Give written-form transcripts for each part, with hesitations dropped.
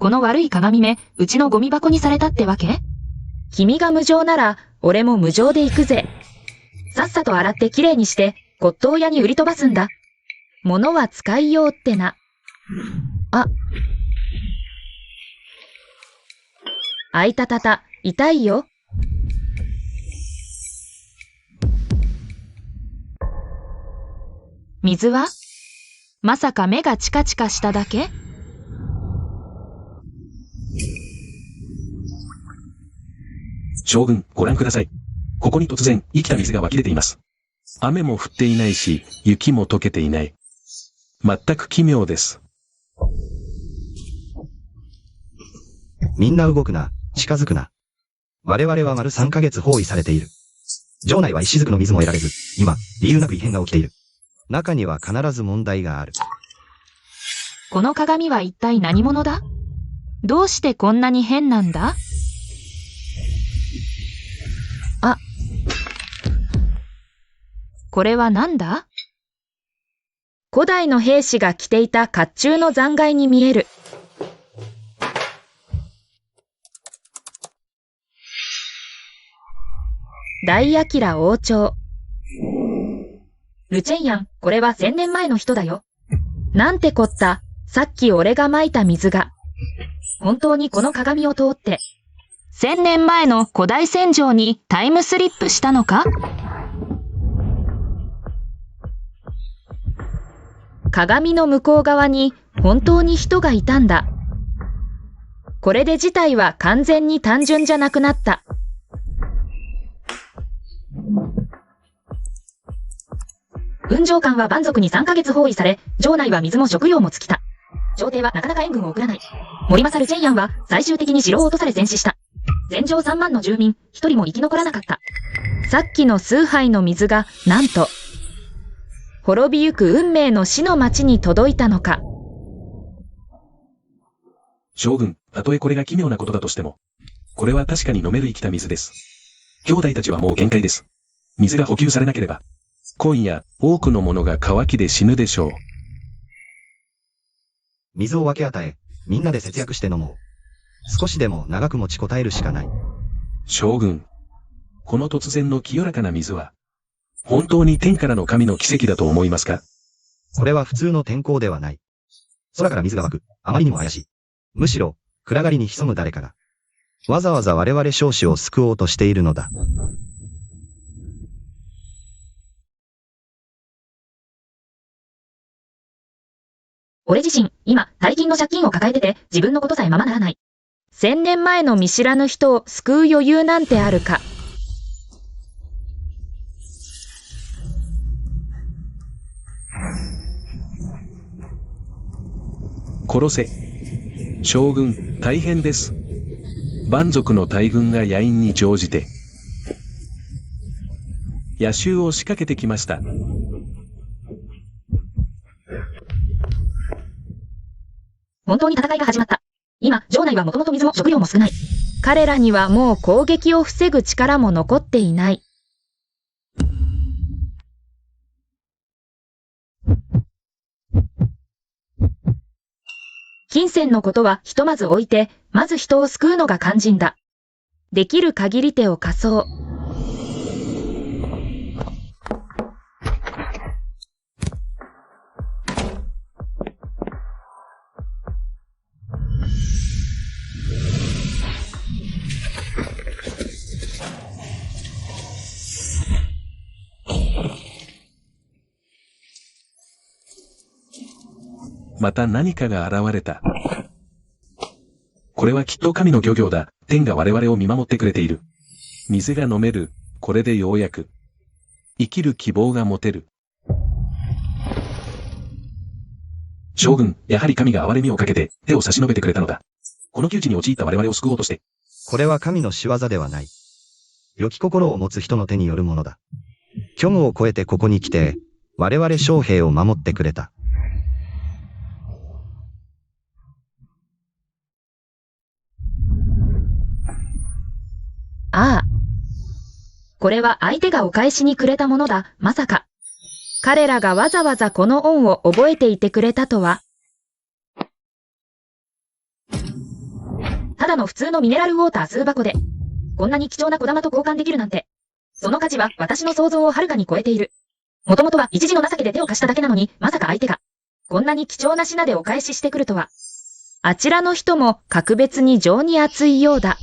この悪い鏡目、うちのゴミ箱にされたってわけ？君が無情なら、俺も無情で行くぜ。さっさと洗ってきれいにして、骨董屋に売り飛ばすんだ。物は使いようってな。あ。あいたたた、痛いよ。水は？まさか目がチカチカしただけ？将軍、ご覧ください。ここに突然、生きた水が湧き出ています。雨も降っていないし、雪も溶けていない。全く奇妙です。みんな動くな、近づくな。我々は丸3ヶ月包囲されている。城内は石雫の水も得られず、今、理由なく異変が起きている。中には必ず問題がある。この鏡は一体何者だ？どうしてこんなに変なんだ？あ。これは何だ？古代の兵士が着ていた甲冑の残骸に見える。大明王朝。ルチェンヤン、これは1000年前の人だよ。なんてこった、さっき俺が撒いた水が。本当にこの鏡を通って、1000年前の古代戦場にタイムスリップしたのか？鏡の向こう側に本当に人がいたんだ。これで事態は完全に単純じゃなくなった。軍上官は蛮族に3ヶ月包囲され、城内は水も食料も尽きた。朝廷はなかなか援軍を送らない。森政チェンヤンは最終的に城を落とされ戦死した。全城3万の住民、一人も生き残らなかった。さっきの数杯の水が、なんと、滅びゆく運命の死の町に届いたのか。将軍、たとえこれが奇妙なことだとしても、これは確かに飲める生きた水です。兄弟たちはもう限界です。水が補給されなければ、今夜、多くの者が渇きで死ぬでしょう。水を分け与え、みんなで節約して飲もう。少しでも長く持ちこたえるしかない。将軍、この突然の清らかな水は、本当に天からの神の奇跡だと思いますか？これは普通の天候ではない。空から水が湧く、あまりにも怪しい。むしろ、暗がりに潜む誰かが、わざわざ我々少子を救おうとしているのだ。俺自身、今、大金の借金を抱えてて、自分のことさえままならない。1000年前の見知らぬ人を救う余裕なんてあるか。殺せ。将軍、大変です。蛮族の大軍が野因に乗じて、夜襲を仕掛けてきました。本当に戦いが始まった。今、城内はもともと水も食料も少ない。彼らにはもう攻撃を防ぐ力も残っていない。金銭のことはひとまず置いて、まず人を救うのが肝心だ。できる限り手を貸そう。また何かが現れた。これはきっと神の漁業だ。天が我々を見守ってくれている。水が飲める。これでようやく生きる希望が持てる。将軍、やはり神が憐れみをかけて手を差し伸べてくれたのだ。この窮地に陥った我々を救おうとして。これは神の仕業ではない。良き心を持つ人の手によるものだ。虚無を超えてここに来て、我々将兵を守ってくれた。ああ。これは相手がお返しにくれたものだ。まさか。彼らがわざわざこの恩を覚えていてくれたとは。だの普通のミネラルウォーター数箱で、こんなに貴重な小玉と交換できるなんて。その価値は私の想像をはるかに超えている。もともとは一時の情けで手を貸しただけなのに、まさか相手が、こんなに貴重な品でお返ししてくるとは。あちらの人も格別に情に熱いようだ。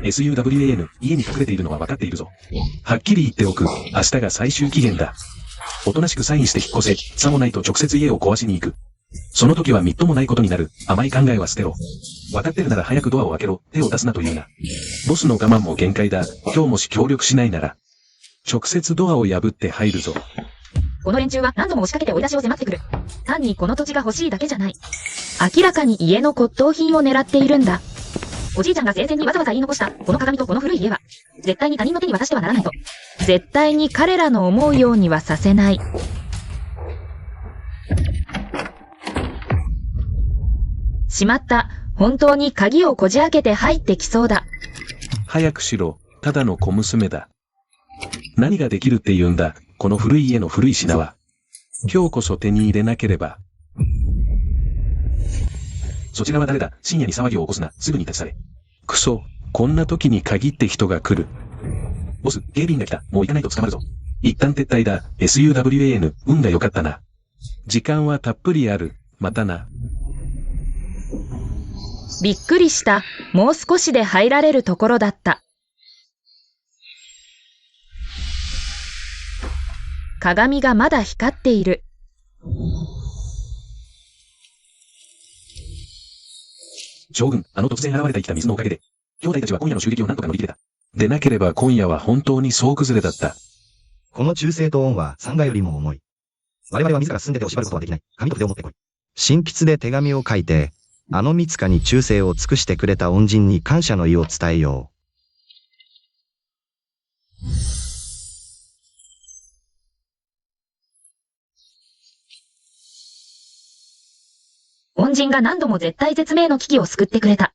SUWAN、家に隠れているのは分かっているぞ。はっきり言っておく、明日が最終期限だ。おとなしくサインして引っ越せ、さもないと直接家を壊しに行く。その時はみっともないことになる。甘い考えは捨てろ。分かってるなら早くドアを開けろ。手を出すなと言うな。ボスの我慢も限界だ。今日もし協力しないなら、直接ドアを破って入るぞ。この連中は何度も押しかけて追い出しを迫ってくる。単にこの土地が欲しいだけじゃない。明らかに家の骨董品を狙っているんだ。おじいちゃんが生前にわざわざ言い残した、この鏡とこの古い家は、絶対に他人の手に渡してはならないと。絶対に彼らの思うようにはさせない。しまった。本当に鍵をこじ開けて入ってきそうだ。早くしろ。ただの小娘だ。何ができるって言うんだ。この古い家の古い品は。今日こそ手に入れなければ。そちらは誰だ。深夜に騒ぎを起こすな。すぐに立ち去れ。クソ。こんな時に限って人が来る。ボス、警備員が来た。もう行かないと捕まるぞ。一旦撤退だ。SUWAN、運が良かったな。時間はたっぷりある。またな。びっくりした。もう少しで入られるところだった。鏡がまだ光っている。将軍、あの突然現れた生きた水のおかげで、兄弟たちは今夜の襲撃を何とか乗り切れた。でなければ今夜は本当に総崩れだった。この忠誠と恩は山河よりも重い。我々は自ら進んで手を縛ることはできない。紙と筆を持ってこい。鉛筆で手紙を書いて、あの三塚に忠誠を尽くしてくれた恩人に感謝の意を伝えよう。恩人が何度も絶対絶命の危機を救ってくれた。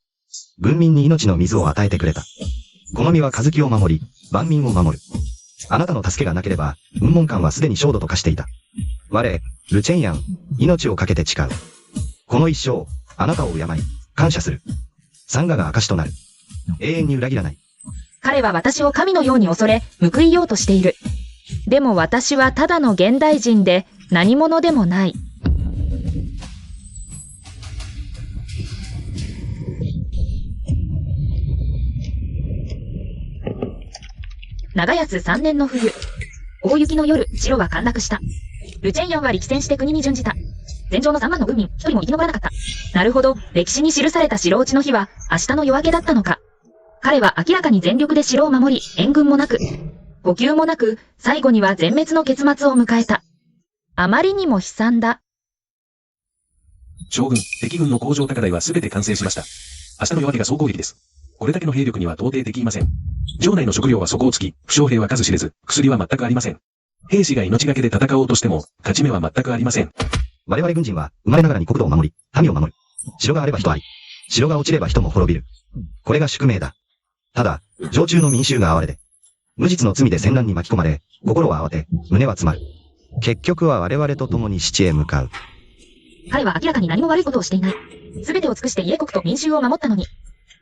文民に命の水を与えてくれた。この身は和樹を守り、万民を守る。あなたの助けがなければ、雲門館はすでに焦土と化していた。我、ルチェンヤン、命をかけて誓う。この一生、あなたを敬い、感謝する。山河が証となる。永遠に裏切らない。彼は私を神のように恐れ、報いようとしている。でも私はただの現代人で、何者でもない。長安3年の冬。大雪の夜、城は陥落した。ルチェンヤンは力戦して国に準じた。前場の3万の軍民、一人も生き残らなかった。なるほど、歴史に記された城落ちの日は、明日の夜明けだったのか。彼は明らかに全力で城を守り、援軍もなく、補給もなく、最後には全滅の結末を迎えた。あまりにも悲惨だ。将軍、敵軍の工場高台はすべて完成しました。明日の夜明けが総攻撃です。これだけの兵力には到底できません。城内の食料は底をつき、負傷兵は数知れず、薬は全くありません。兵士が命がけで戦おうとしても、勝ち目は全くありません。我々軍人は、生まれながらに国土を守り、民を守る。城があれば人あり。城が落ちれば人も滅びる。これが宿命だ。ただ、常駐の民衆が哀れで。無実の罪で戦乱に巻き込まれ、心は慌て、胸は詰まる。結局は我々と共に死地へ向かう。彼は明らかに何も悪いことをしていない。すべてを尽くして家国と民衆を守ったのに。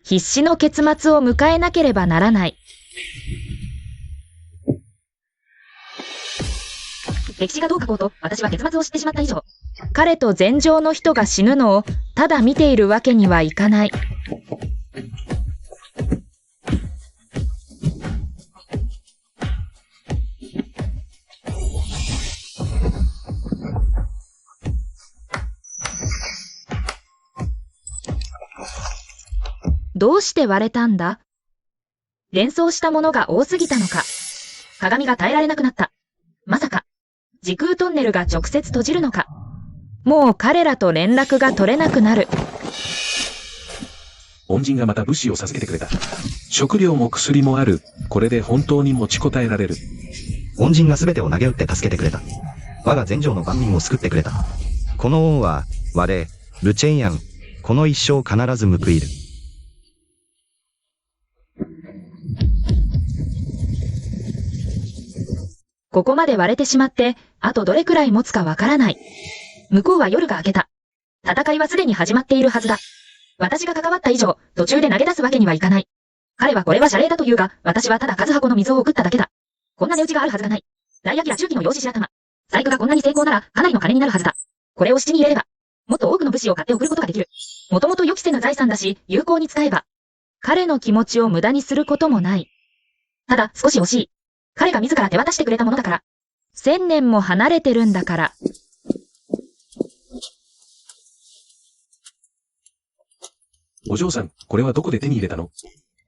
必死の結末を迎えなければならない。歴史がどう書こうと、私は結末を知ってしまった以上。彼と前場の人が死ぬのを、ただ見ているわけにはいかない。どうして割れたんだ？連想したものが多すぎたのか。鏡が耐えられなくなった。まさか、時空トンネルが直接閉じるのか。もう彼らと連絡が取れなくなる。恩人がまた物資を授けてくれた。食料も薬もある。これで本当に持ちこたえられる。恩人が全てを投げ打って助けてくれた。我が前城の万民を救ってくれた。この恩は、我、ルチェンヤン、この一生必ず報いる。ここまで割れてしまって、あとどれくらい持つかわからない。向こうは夜が明けた。戦いはすでに始まっているはずだ。私が関わった以上、途中で投げ出すわけにはいかない。彼はこれは謝礼だと言うが、私はただ数箱の水を送っただけだ。こんな値打ちがあるはずがない。大明中期の養子白玉。細工がこんなに成功なら、かなりの金になるはずだ。これを質に入れれば、もっと多くの武士を買って送ることができる。もともと予期せぬ財産だし、有効に使えば。彼の気持ちを無駄にすることもない。ただ、少し惜しい。彼が自ら手渡してくれたものだから。1000年も離れてるんだから。お嬢さん、これはどこで手に入れたの？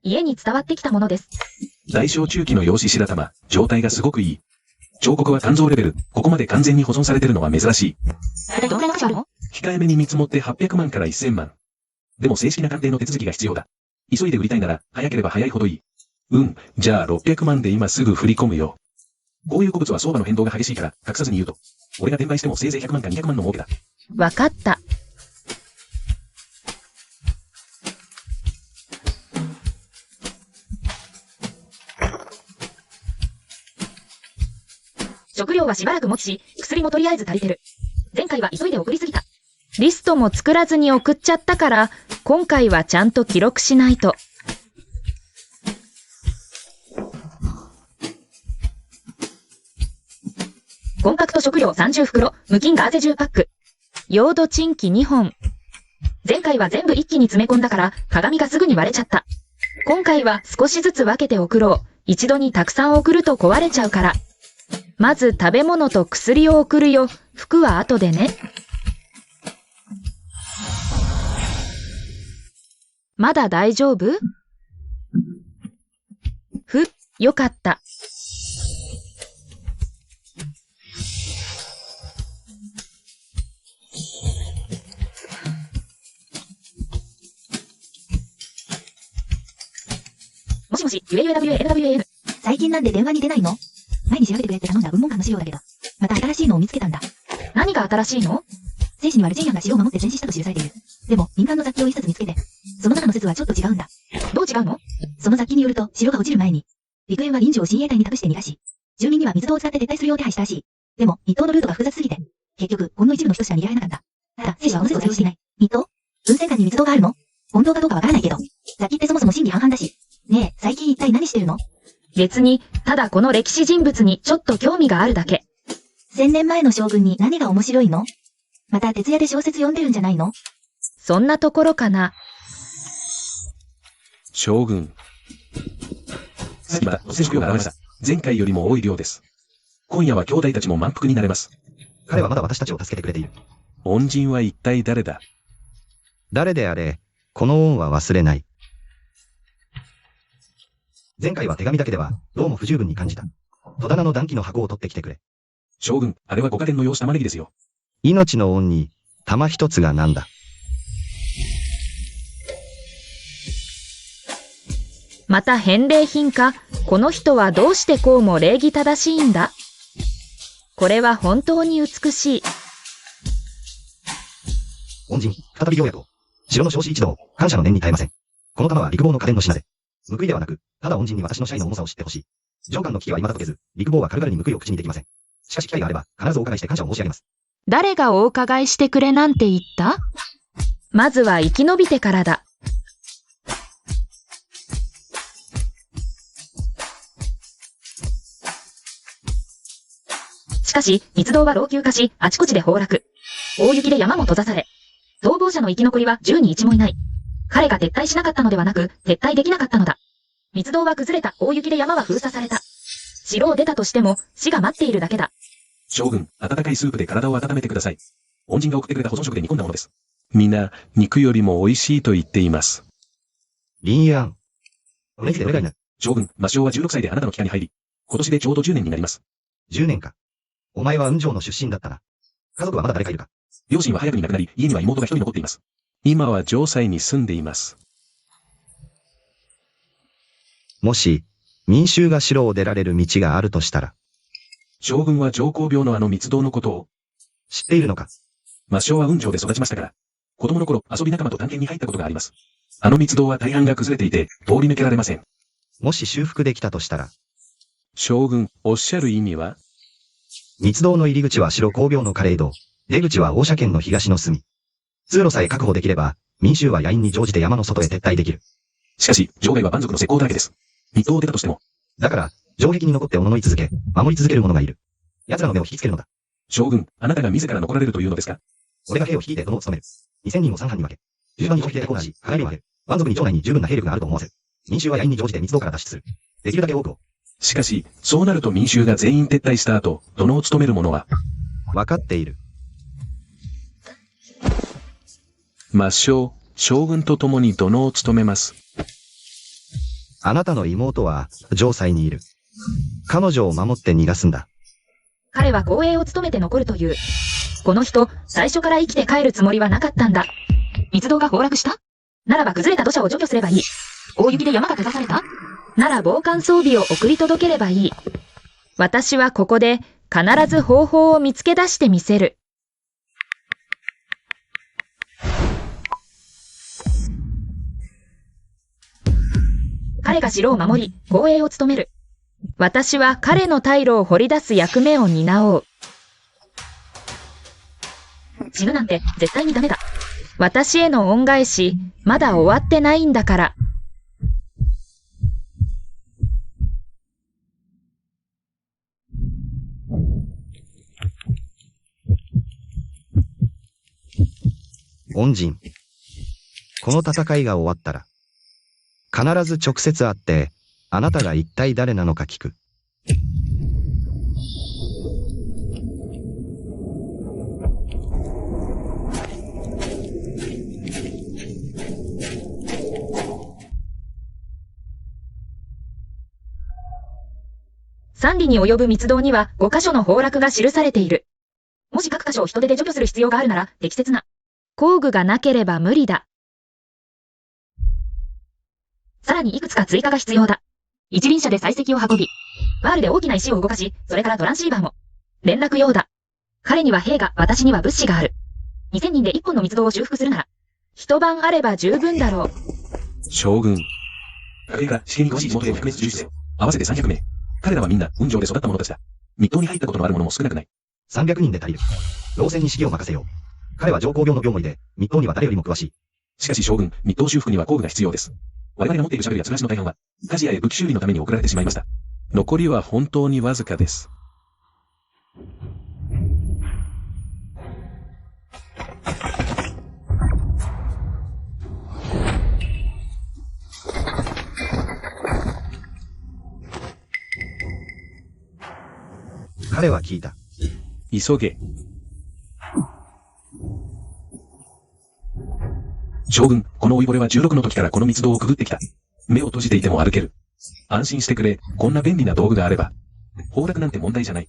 家に伝わってきたものです。大正中期の養子白玉、状態がすごくいい。彫刻は肝臓レベル、ここまで完全に保存されてるのは珍しい。大体どんくらいの価値あるの？控えめに見積もって800万から1000万。でも正式な鑑定の手続きが必要だ。急いで売りたいなら、早ければ早いほどいい。じゃあ600万で今すぐ振り込むよ。こういう古物は相場の変動が激しいから、隠さずに言うと。俺が転売してもせいぜい100万か200万の儲けだ。わかった。食料はしばらく持つし、薬もとりあえず足りてる。前回は急いで送りすぎた。リストも作らずに送っちゃったから、今回はちゃんと記録しないと。コンパクト食料30袋、無菌ガーゼ10パック。ヨードチンキ2本。前回は全部一気に詰め込んだから、鏡がすぐに割れちゃった。今回は少しずつ分けて送ろう。一度にたくさん送ると壊れちゃうから。まず食べ物と薬を送るよ。服は後でね。まだ大丈夫？よかった。もしもし、UAUWANWAN。最近なんで電話に出ないの？前に調べてくれって頼んだ文門館の資料だけど、また新しいのを見つけたんだ。何が新しいの？生死にはルチェイアンが城を守って戦死したと記されている。でも、民間の雑記を一冊見つけて、その中の説はちょっと違うんだ。どう違うの？その雑記によると、城が落ちる前に、陸縁は臨時を親衛隊に託して逃がし、住民には水道を使って撤退するよう手配したらしい。でも、日東のルートが複雑すぎて、結局、ほんの一部の人しか逃げられなかった。ただ、兵士はこの説を採用していない。日東？雲仙間に密道があるの？本当かどうかわからないけど、雑記ってそもそも真偽半々だし。ねえ、最近一体何してるの？別に、ただこの歴史人物にちょっと興味があるだけ。1000年前の将軍に何が面白いの？また徹夜で小説読んでるんじゃないの？そんなところかな。将軍。次は、接触が現れました。前回よりも多い量です。今夜は兄弟たちも満腹になれます。彼はまだ私たちを助けてくれている。恩人は一体誰だ？誰であれ、この恩は忘れない。前回は手紙だけでは、どうも不十分に感じた。戸棚の暖気の箱を取ってきてくれ。将軍、あれはご家伝の養子玉ねぎですよ。命の恩に、玉一つがなんだ。また返礼品か。この人はどうしてこうも礼儀正しいんだ。これは本当に美しい。恩人、再びようやと。城の少子一同、感謝の念に耐えません。この玉は陸防の家電の品で。報いではなく、ただ恩人に私の社員の重さを知ってほしい。上官の危機は未だ解けず、陸防は軽々に報いを口にできません。しかし機会があれば、必ずお伺いして感謝を申し上げます。誰がお伺いしてくれなんて言った？まずは生き延びてからだ。しかし、密道は老朽化し、あちこちで崩落。大雪で山も閉ざされ、逃亡者の生き残りは10に1もいない。彼が撤退しなかったのではなく、撤退できなかったのだ。密道は崩れた。大雪で山は封鎖された。城を出たとしても、死が待っているだけだ。将軍、温かいスープで体を温めてください。恩人が送ってくれた保存食で煮込んだものです。皆、肉よりも美味しいと言っています。リンアン。おねぎでお願いな。将軍、魔性は16歳であなたの期間に入り、今年でちょうど10年になります。10年か。お前は雲上の出身だったな。家族はまだ誰かいるか？両親は早くに亡くなり、家には妹が一人残っています。今は城西に住んでいます。もし、民衆が城を出られる道があるとしたら。将軍は上皇病のあの密道のことを知っているのか？魔性は雲上で育ちましたから、子供の頃遊び仲間と探検に入ったことがあります。あの密道は大半が崩れていて、通り抜けられません。もし修復できたとしたら。将軍、おっしゃる意味は？密道の入り口は城工病の枯れ井戸。出口は大社県の東の隅。通路さえ確保できれば、民衆は野因に乗じて山の外へ撤退できる。しかし、城外は蛮族の石膏だらけです。水戸を出たとしても、だから、城壁に残っておののい続け、守り続ける者がいる。奴らの目を引きつけるのだ。将軍、あなたが自ら残られるというのですか？俺が兵を率いて殿を務める。2000人を3班に分け、10番に攻撃でコーナーし、払いを上げる。蛮族に城内に十分な兵力があると思わせる。民衆は野因に乗じて密道から脱出する。できるだけ多くを。しかし、そうなると民衆が全員撤退した後、殿を務める者は、分かっている。抹消、将軍と共に殿を務めます。あなたの妹は、城塞にいる。彼女を守って逃がすんだ。彼は護衛を務めて残るという。この人、最初から生きて帰るつもりはなかったんだ。密道が崩落した？ならば崩れた土砂を除去すればいい。大雪で山が閉ざされた？なら防寒装備を送り届ければいい。私はここで必ず方法を見つけ出してみせる。彼が城を守り、護衛を務める。私は彼の退路を掘り出す役目を担おう。死ぬなんて絶対にダメだ。私への恩返し、まだ終わってないんだから。恩人。この戦いが終わったら、必ず直接会って、あなたが一体誰なのか聞く。3里に及ぶ密道には5箇所の崩落が記されている。もし各箇所を人手で除去する必要があるなら適切な工具がなければ無理だ。さらにいくつか追加が必要だ。一輪車で採石を運び、ワールで大きな石を動かし、それからトランシーバーも。連絡用だ。彼には兵が、私には物資がある。2000人で1本の密道を修復するなら、一晩あれば十分だろう。将軍。彼が試験に詳しい地元へ100名重視せよ。合わせて300名。彼らはみんな、雲上で育った者たちだ。密道に入ったことのある者も少なくない。300人で足りる。老戦に指揮を任せよう。彼は上皇病の病もりで、密道には誰よりも詳しい。しかし将軍、密道修復には工具が必要です。我々が持っているシャベルやツラシの大半は、鍛冶屋へ武器修理のために送られてしまいました。残りは本当にわずかです。彼は聞いた。急げ。将軍、この老いぼれは16の時からこの密道をくぐってきた。目を閉じていても歩ける。安心してくれ、こんな便利な道具があれば。崩落なんて問題じゃない。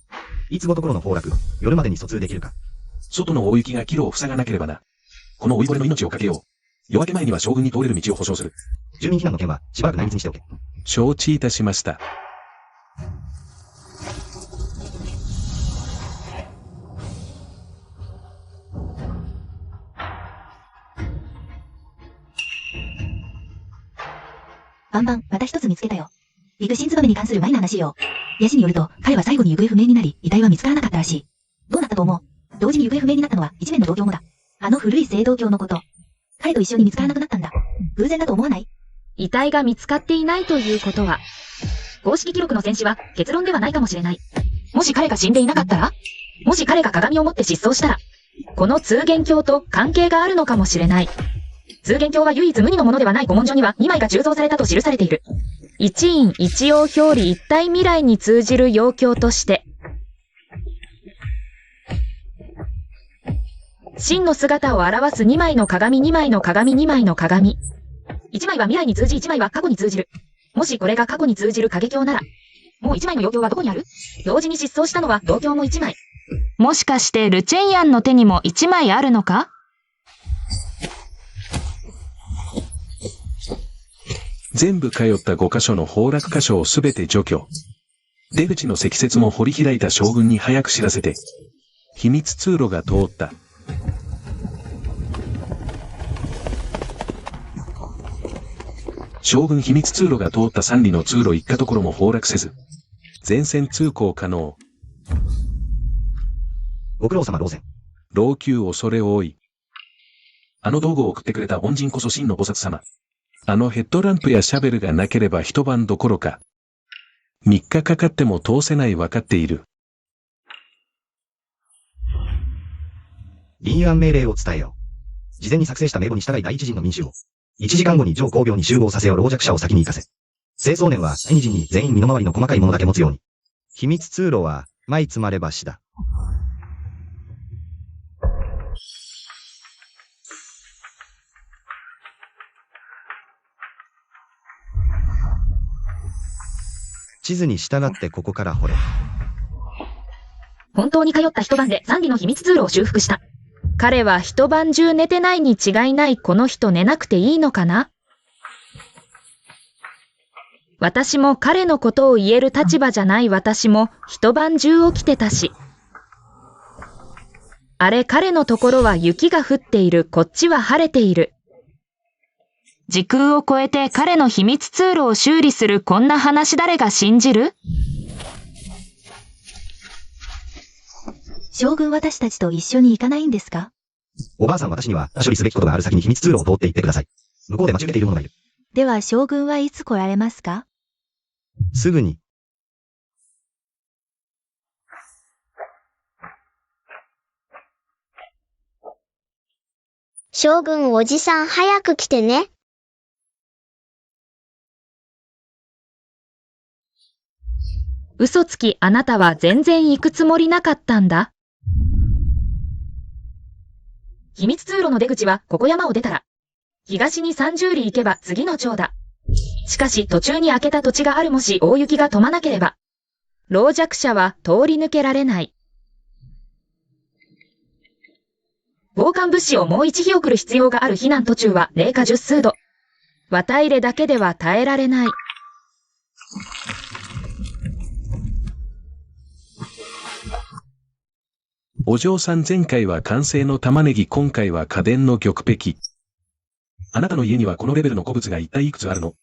いつごところの崩落、夜までに疎通できるか。外の大雪が岐路を塞がなければな。この老いぼれの命をかけよう。夜明け前には将軍に通れる道を保証する。住民避難の件はしばらく内密にしておけ。承知いたしました。バンバン、また一つ見つけたよ。陸神ツバメに関するマイナーな資料。ヤシによると、彼は最後に行方不明になり、遺体は見つからなかったらしい。どうなったと思う？同時に行方不明になったのは、一面の同郷もだ。あの古い青銅鏡のこと。彼と一緒に見つからなくなったんだ。偶然だと思わない？遺体が見つかっていないということは、公式記録の戦死は結論ではないかもしれない。もし彼が死んでいなかったら？もし彼が鏡を持って失踪したら、この通元鏡と関係があるのかもしれない。通元鏡は唯一無二のものではない古文書には2枚が鋳造されたと記されている。一陰一陽表裏一体未来に通じる陽鏡として、真の姿を表す2枚の鏡2枚の鏡2枚の鏡。1枚は未来に通じ1枚は過去に通じる。もしこれが過去に通じる影鏡なら、もう1枚の陽鏡はどこにある？同時に失踪したのは同鏡も1枚。もしかしてルチェンヤンの手にも1枚あるのか？全部通った5箇所の崩落箇所をすべて除去。出口の積雪も掘り開いた将軍に早く知らせて。秘密通路が通った。将軍秘密通路が通った3里の通路一か所も崩落せず。全線通行可能。ご苦労様老戦。老朽恐れ多い。あの道具を送ってくれた恩人こそ真の菩薩様。あのヘッドランプやシャベルがなければ一晩どころか。3日かかっても通せない分かっている。臨案命令を伝えよ。事前に作成した名簿に従い第一陣の民衆を。1時間後に上工業に集合させよ老弱者を先に行かせ。清掃年は第二陣に全員身の回りの細かいものだけ持つように。秘密通路は、舞詰まれ橋だ。地図に従ってここから掘れ。本当に通った一晩で3里の秘密通路を修復した。彼は一晩中寝てないに違いない。この人寝なくていいのかな？私も彼のことを言える立場じゃない。私も一晩中起きてたし。あれ、彼のところは雪が降っている。こっちは晴れている。時空を超えて彼の秘密通路を修理する。こんな話誰が信じる？将軍、私たちと一緒に行かないんですか？おばあさん、私には処理すべきことがある。先に秘密通路を通って行ってください。向こうで待ち受けている者がいる。では将軍はいつ来られますか？すぐに。将軍おじさん早く来てね。嘘つき、あなたは全然行くつもりなかったんだ。秘密通路の出口はここ山を出たら、東に30里行けば次の町だ。しかし途中に開けた土地がある。もし大雪が止まなければ、老弱者は通り抜けられない。防寒物資をもう一日送る必要がある。避難途中は零下10数度。綿入れだけでは耐えられない。お嬢さん、前回は完成の玉ねぎ、今回は家電の玉璧。あなたの家にはこのレベルの古物が一体いくつあるの？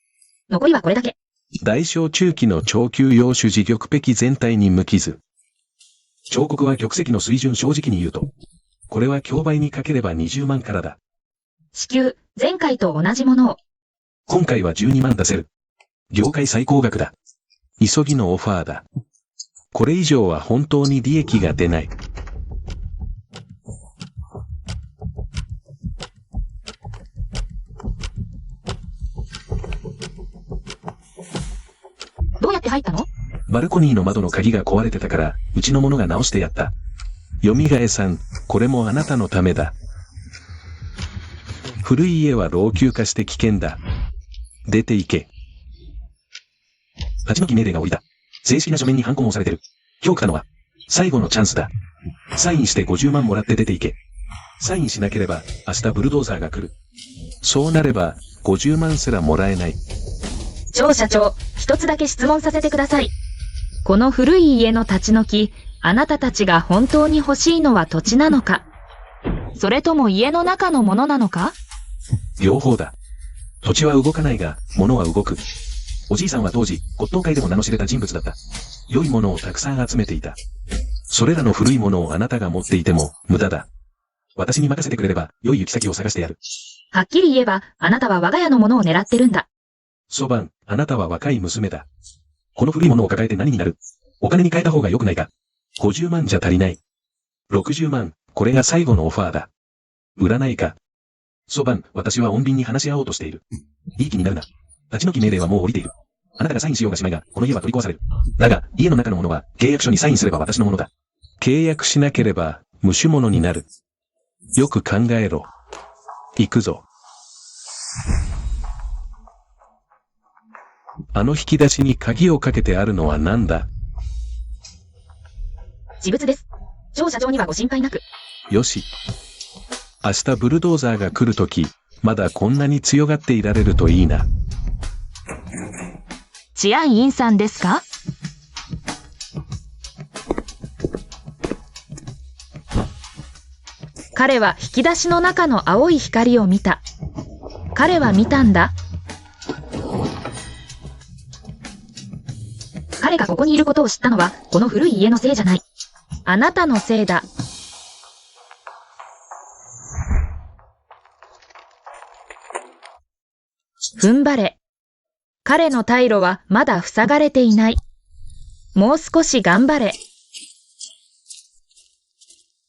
残りはこれだけ。大小中期の長級洋種寺玉璧全体に無傷。彫刻は玉石の水準。正直に言うと、これは競売にかければ20万からだ。至急、前回と同じものを。今回は12万出せる。業界最高額だ。急ぎのオファーだ。これ以上は本当に利益が出ない。どうやって入ったの？バルコニーの窓の鍵が壊れてたから、うちの者が直してやった。よみがえさん、これもあなたのためだ。古い家は老朽化して危険だ。出て行け。立ち退き命令が下りた。正式な書面にハンコも押されてる。今日来たのは、最後のチャンスだ。サインして50万もらって出て行け。サインしなければ、明日ブルドーザーが来る。そうなれば、50万すらもらえない。張社長、一つだけ質問させてください。この古い家の立ち退き、あなたたちが本当に欲しいのは土地なのか、それとも家の中のものなのか？両方だ。土地は動かないが、物は動く。おじいさんは当時、骨董界でも名の知れた人物だった。良いものをたくさん集めていた。それらの古いものをあなたが持っていても、無駄だ。私に任せてくれれば、良い行き先を探してやる。はっきり言えば、あなたは我が家のものを狙ってるんだ。そばん、あなたは若い娘だ。この古いものを抱えて何になる？お金に変えた方が良くないか？ 50 万じゃ足りない。60万、これが最後のオファーだ。売らないか？そばん、私は穏便に話し合おうとしている。いい気になるな。立ち退き命令はもう降りている。あなたがサインしようがしまいが、この家は取り壊される。だが、家の中のものは、契約書にサインすれば私のものだ。契約しなければ、無種物になる。よく考えろ。行くぞ。あの引き出しに鍵をかけてあるのは何だ？私物です。張社長にはご心配なく。よし。明日ブルドーザーが来るとき、まだこんなに強がっていられるといいな。治安院さんですか？彼は引き出しの中の青い光を見た。彼は見たんだ。彼がここにいることを知ったのは、この古い家のせいじゃない。あなたのせいだ。踏ん張れ。彼の退路はまだ塞がれていない。もう少し頑張れ。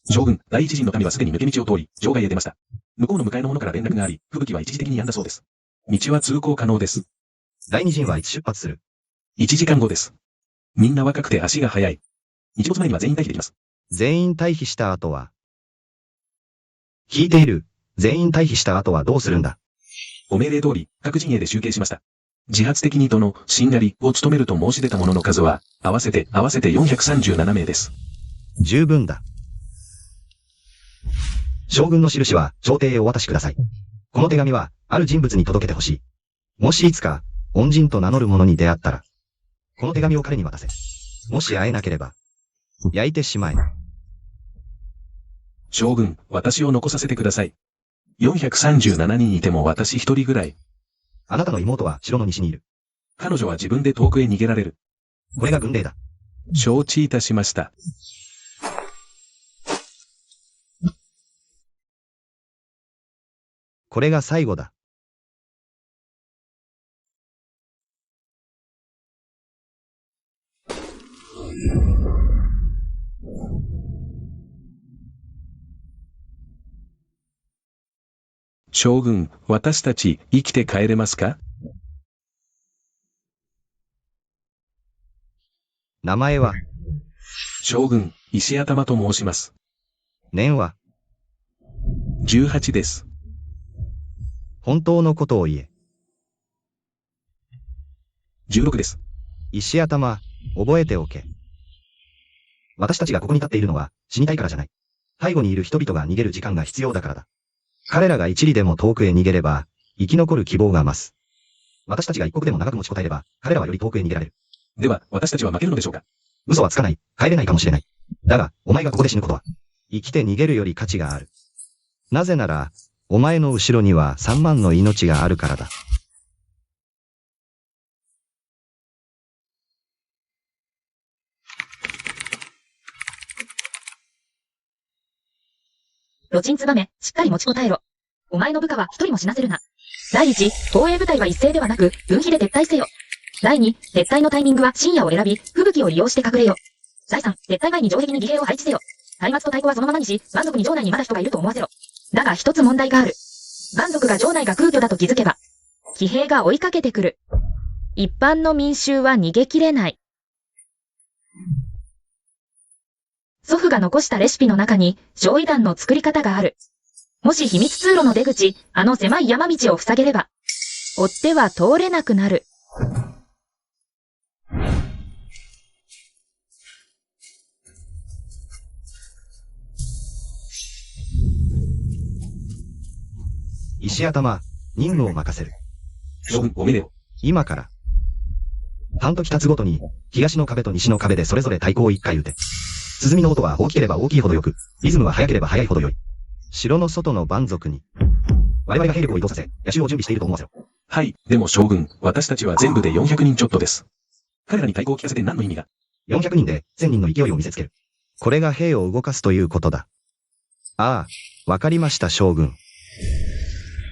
将軍、第一陣の民はすでに抜け道を通り、城外へ出ました。向こうの向かいの者から連絡があり、吹雪は一時的に止んだそうです。道は通行可能です。第二陣はいつ出発する？1時間後です。みんな若くて足が速い。日没前には全員退避できます。全員退避した後は聞いている。全員退避した後はどうするんだ？お命令通り、各陣営で集計しました。自発的に殿、しんがりを務めると申し出た者の数は、合わせて437名です。十分だ。将軍の印は、朝廷へお渡しください。この手紙は、ある人物に届けてほしい。もしいつか、恩人と名乗る者に出会ったら、この手紙を彼に渡せ。もし会えなければ、焼いてしまえ。将軍、私を残させてください。437人いても私一人ぐらい。あなたの妹は城の西にいる。彼女は自分で遠くへ逃げられる。これが軍令だ。承知いたしました。これが最後だ。将軍、私たち生きて帰れますか？名前は？将軍、石頭と申します。年は？18です。本当のことを言え。16です。石頭、覚えておけ。私たちがここに立っているのは死にたいからじゃない。背後にいる人々が逃げる時間が必要だからだ。彼らが一里でも遠くへ逃げれば、生き残る希望が増す。私たちが一刻でも長く持ちこたえれば、彼らはより遠くへ逃げられる。では、私たちは負けるのでしょうか？嘘はつかない。帰れないかもしれない。だが、お前がここで死ぬことは、生きて逃げるより価値がある。なぜなら、お前の後ろには3万の命があるからだ。ロチンツバメ、しっかり持ちこたえろ。お前の部下は一人も死なせるな。第一、東映部隊は一斉ではなく、分岐で撤退せよ。第二、撤退のタイミングは深夜を選び、吹雪を利用して隠れよ。第三、撤退前に城壁に義兵を配置せよ。松明と太鼓はそのままにし、蛮族に城内にまだ人がいると思わせろ。だが一つ問題がある。蛮族が城内が空虚だと気づけば、騎兵が追いかけてくる。一般の民衆は逃げきれない。祖父が残したレシピの中に、焼夷弾の作り方がある。もし秘密通路の出口、あの狭い山道を塞げれば、追っては通れなくなる。石頭、任務を任せる。将軍、お命令を。今から。半時経つごとに、東の壁と西の壁でそれぞれ太鼓を1回打て。鼓の音は大きければ大きいほどよく、リズムは速ければ速いほどよい。城の外の蛮族に、我々が兵力を移動させ、野襲を準備していると思わせろ。はい、でも将軍、私たちは全部で400人ちょっとです。彼らに太鼓を聞かせて何の意味が？ 400 人で1000人の勢いを見せつける。これが兵を動かすということだ。ああ、わかりました将軍。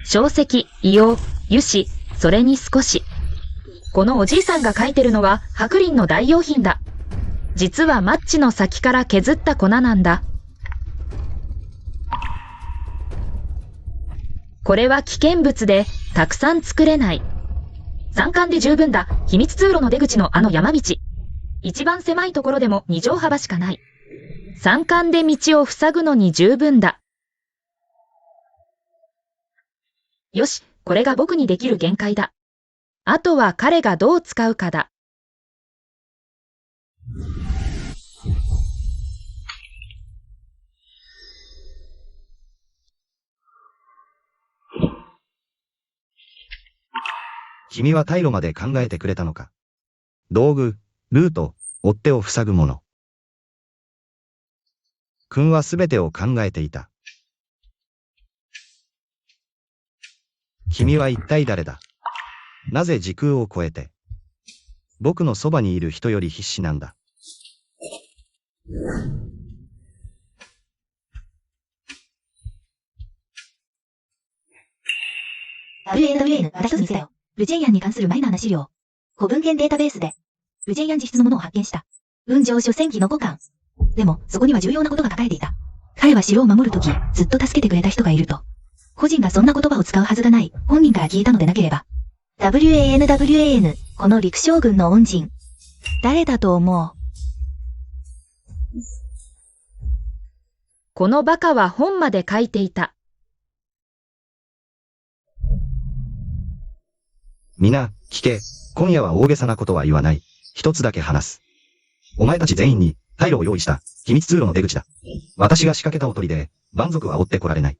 硝石、硫黄、油脂、それに少し。このおじいさんが書いてるのは白リンの代用品だ。実はマッチの先から削った粉なんだ。これは危険物でたくさん作れない。3巻で十分だ。秘密通路の出口のあの山道。一番狭いところでも2畳幅しかない。3巻で道を塞ぐのに十分だ。よし、これが僕にできる限界だ。あとは彼がどう使うかだ。君は退路まで考えてくれたのか。道具、ルート、追っ手を塞ぐもの。君はすべてを考えていた。君は一体誰だ？なぜ時空を超えて、僕のそばにいる人より必死なんだ。WAWN、また一つ見つけたよ。ルチェンヤンに関するマイナーな資料。古文献データベースで、ルチェンヤン自筆のものを発見した。雲上書戦記の5巻。でも、そこには重要なことが書かれていた。彼は城を守るとき、ずっと助けてくれた人がいると。個人がそんな言葉を使うはずがない、本人から聞いたのでなければ。WAN、この陸将軍の恩人。誰だと思う？このバカは本まで書いていた。皆、聞け。今夜は大げさなことは言わない。一つだけ話す。お前たち全員に、退路を用意した、秘密通路の出口だ。私が仕掛けたおとりで、蛮族は追ってこられない。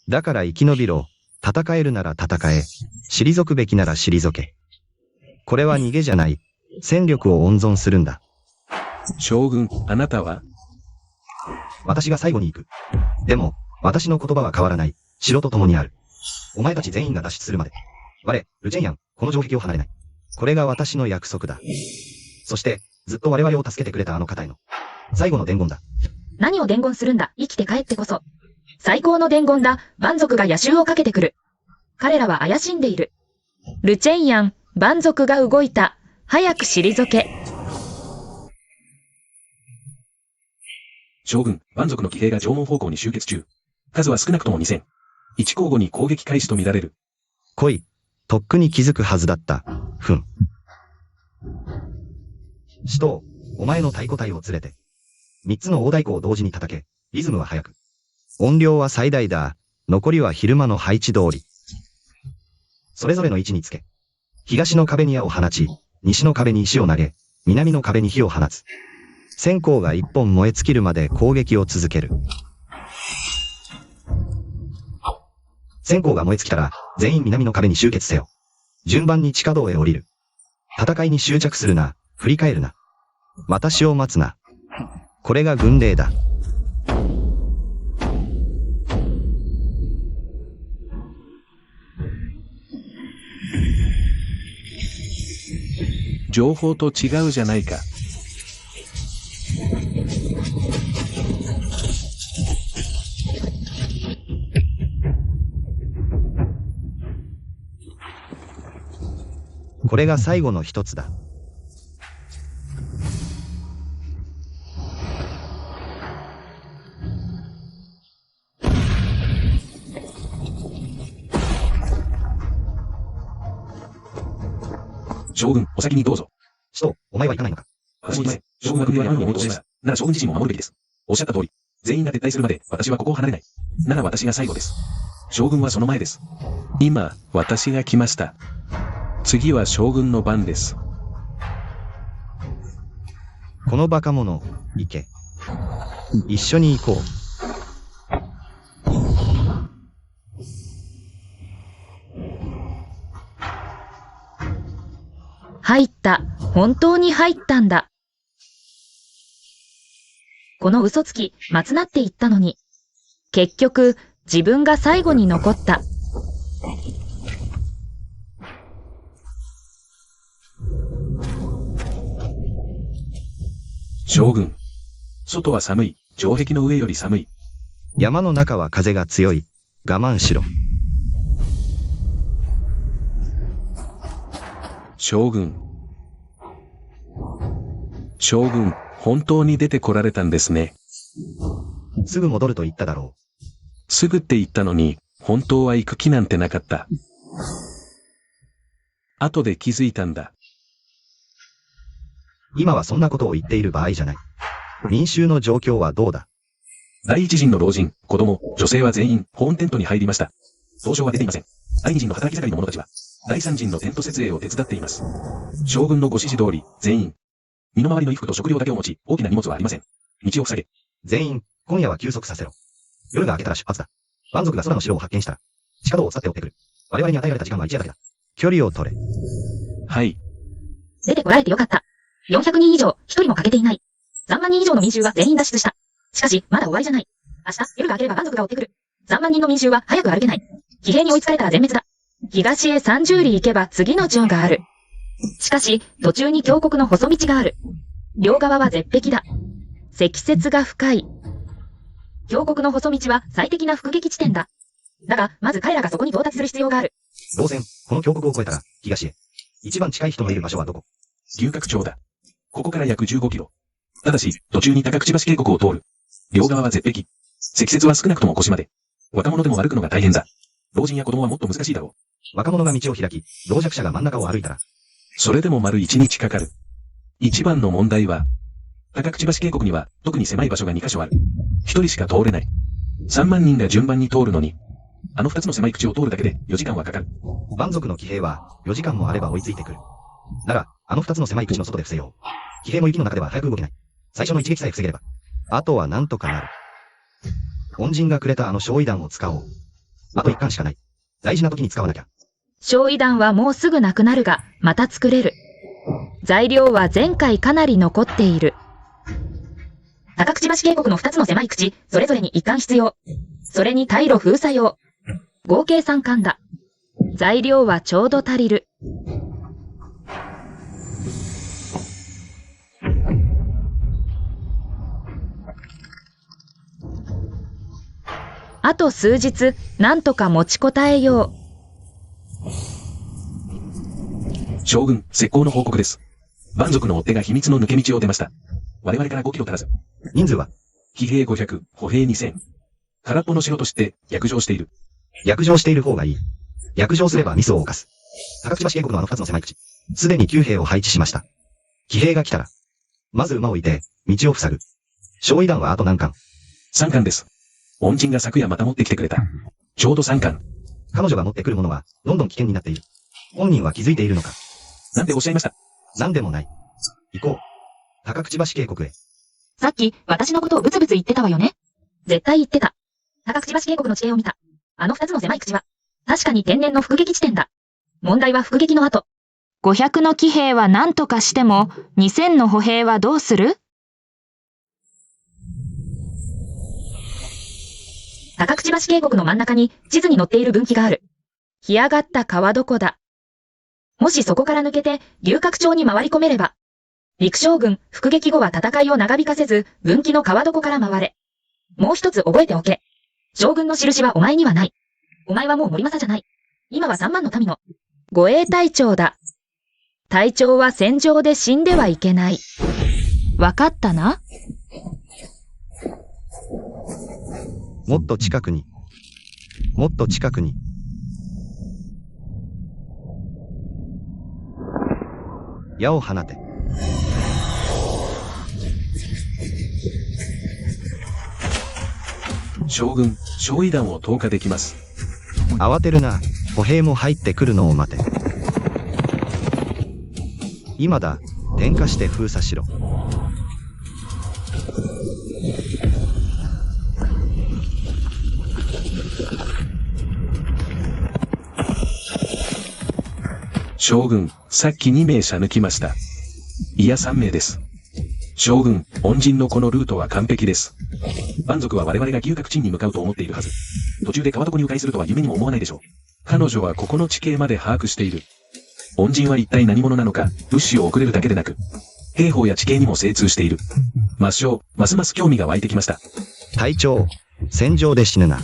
だから生き延びろ。戦えるなら戦え。退くべきなら退け。これは逃げじゃない。戦力を温存するんだ。将軍、あなたは？私が最後に行く。でも、私の言葉は変わらない。城と共にある。お前たち全員が脱出するまで。我、ルチェンヤン、この城壁を離れない。これが私の約束だ。そして、ずっと我々を助けてくれたあの方への、最後の伝言だ。何を伝言するんだ。生きて帰ってこそ。最高の伝言だ。蛮族が野襲をかけてくる。彼らは怪しんでいる。ルチェンヤン、蛮族が動いた。早く退け。将軍、蛮族の騎兵が城門方向に集結中。数は少なくとも2000。1交互に攻撃開始と見られる。来い。とっくに気づくはずだった。ふん。使徒、お前の太鼓隊を連れて。3つの大太鼓を同時に叩け。リズムは速く。音量は最大だ。残りは昼間の配置通り。それぞれの位置につけ。東の壁に矢を放ち、西の壁に石を投げ、南の壁に火を放つ。線香が一本燃え尽きるまで攻撃を続ける。線香が燃え尽きたら、全員南の壁に集結せよ。順番に地下道へ降りる。戦いに執着するな、振り返るな。私を待つな。これが軍令だ。情報と違うじゃないか。これが最後の一つだ。将軍、お先にどうぞ。使徒、お前は行かないのか？私に前、将軍が国を山に守ろうとしました。なら将軍自身も守るべきです。おっしゃった通り、全員が撤退するまで私はここを離れない。なら私が最後です。将軍はその前です。今、私が来ました。次は将軍の番です。このバカ者、行け。一緒に行こう。入った。本当に入ったんだ。この嘘つき、松なって言ったのに。結局、自分が最後に残った。将軍。外は寒い。城壁の上より寒い。山の中は風が強い。我慢しろ。将軍。将軍、本当に出てこられたんですね。すぐ戻ると言っただろう。すぐって言ったのに、本当は行く気なんてなかった。後で気づいたんだ。今はそんなことを言っている場合じゃない。民衆の状況はどうだ？第一陣の老人、子供、女性は全員、保温テントに入りました。凍傷は出ていません。第二陣の働き盛りの者たちは、第三陣のテント設営を手伝っています。将軍のご指示通り、全員。身の回りの衣服と食料だけを持ち、大きな荷物はありません。道を塞げ。全員、今夜は休息させろ。夜が明けたら出発だ。蛮族が空の城を発見したら、地下道を伝って追ってくる。我々に与えられた時間は一夜だけだ。距離を取れ。はい。出てこられてよかった。400人以上、1人も欠けていない。3万人以上の民衆は全員脱出した。しかし、まだ終わりじゃない。明日、夜が明ければ蛮族が追ってくる。3万人の民衆は早く歩けない。騎兵に追いつかれたら全滅だ。東へ30里行けば次の城がある。しかし、途中に峡谷の細道がある。両側は絶壁だ。積雪が深い。峡谷の細道は最適な伏撃地点だ。だが、まず彼らがそこに到達する必要がある。当然、この峡谷を越えたら、東へ。一番近い人のいる場所はどこ？牛角町だ。ここから約15キロ。ただし、途中に高口橋渓谷を通る。両側は絶壁。積雪は少なくとも腰まで。若者でも歩くのが大変だ。老人や子供はもっと難しいだろう。若者が道を開き、老弱者が真ん中を歩いたら。それでも丸1日かかる。一番の問題は、高口橋渓谷には特に狭い場所が2カ所ある。1人しか通れない。3万人が順番に通るのに、あの2つの狭い口を通るだけで4時間はかかる。蛮族の騎兵は4時間もあれば追いついてくる。なら、あの2つの狭い口の外で伏せよう。騎兵も雪の中では早く動けない。最初の一撃さえ防げれば。あとはなんとかなる。恩人がくれたあの焼夷弾を使おう。あと1貫しかない。大事な時に使わなきゃ。焼夷弾はもうすぐなくなるが、また作れる。材料は前回かなり残っている。高口橋渓谷の2つの狭い口、それぞれに1貫必要。それに退路封鎖用。合計3貫だ。材料はちょうど足りる。あと数日、なんとか持ちこたえよう。将軍、石膏の報告です。蛮族の追っ手が秘密の抜け道を出ました。我々から5キロ足らず。人数は騎兵500、歩兵2000。空っぽの城として約定している。約定している方がいい。約定すればミスを犯す。高口橋渓谷のあの2つの狭い口。すでに9兵を配置しました。騎兵が来たら、まず馬を置いて、道を塞ぐ。焼夷弾はあと何貫？ 3貫です。恩人が昨夜また持ってきてくれた。ちょうど3貫。彼女が持ってくるものは、どんどん危険になっている。本人は気づいているのか？なんておっしゃいました？なんでもない。行こう。高口橋渓谷へ。さっき、私のことをブツブツ言ってたわよね。絶対言ってた。高口橋渓谷の地形を見た。あの2つの狭い口は、確かに天然の伏撃地点だ。問題は伏撃の後。500の騎兵は何とかしても、2000の歩兵はどうする？高口橋渓谷の真ん中に地図に載っている分岐がある。干上がった川床だ。もしそこから抜けて牛角町に回り込めれば、陸将軍伏撃後は戦いを長引かせず分岐の川床から回れ。もう一つ覚えておけ。将軍の印はお前にはない。お前はもう森政じゃない。今は3万の民の護衛隊長だ。隊長は戦場で死んではいけない。わかったな？もっと近くに。もっと近くに。矢を放て。将軍、焼夷弾を投下できます。慌てるな。歩兵も入ってくるのを待て。今だ。点火して封鎖しろ。将軍、さっき2名射抜きました。いや3名です。将軍、恩人のこのルートは完璧です。蛮族は我々が牛角鎮に向かうと思っているはず。途中で川床に迂回するとは夢にも思わないでしょう。彼女はここの地形まで把握している。恩人は一体何者なのか、物資を送れるだけでなく、兵法や地形にも精通している。抹消、ますます興味が湧いてきました。隊長、戦場で死ぬな。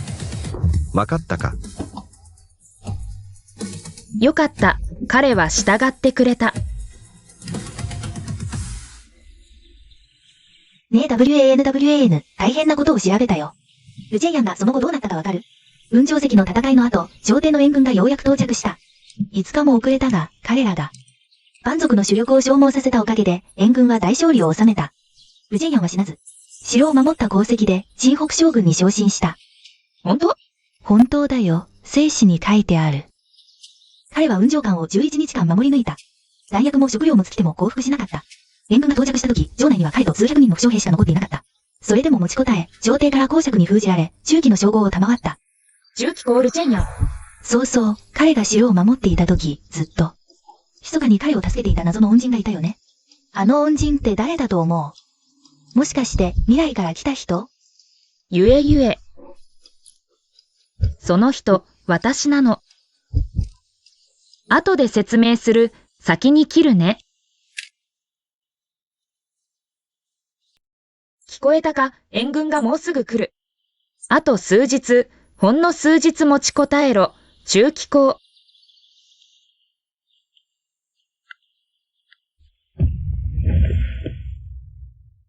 わかったか？よかった。彼は従ってくれた。ねえ WAN、大変なことを調べたよ。ルジェイアンがその後どうなったかわかる？雲上石の戦いの後、朝廷の援軍がようやく到着した。5日も遅れたが、彼らが、蛮族の主力を消耗させたおかげで、援軍は大勝利を収めた。ルジェイアンは死なず、城を守った功績で、陳北将軍に昇進した。本当？本当だよ。聖史に書いてある。彼は雲上関を11日間守り抜いた。弾薬も食料も尽きても降伏しなかった。援軍が到着した時、城内には彼と数百人の負傷兵しか残っていなかった。それでも持ちこたえ、朝廷から公爵に封じられ、中期の称号を賜った。中期コールチェンヤン。そうそう、彼が城を守っていた時、ずっと。密かに彼を助けていた謎の恩人がいたよね。あの恩人って誰だと思う？もしかして未来から来た人？ゆえゆえ。その人、私なの。後で説明する。先に切るね。聞こえたか？援軍がもうすぐ来る。あと数日、ほんの数日持ちこたえろ。中期公。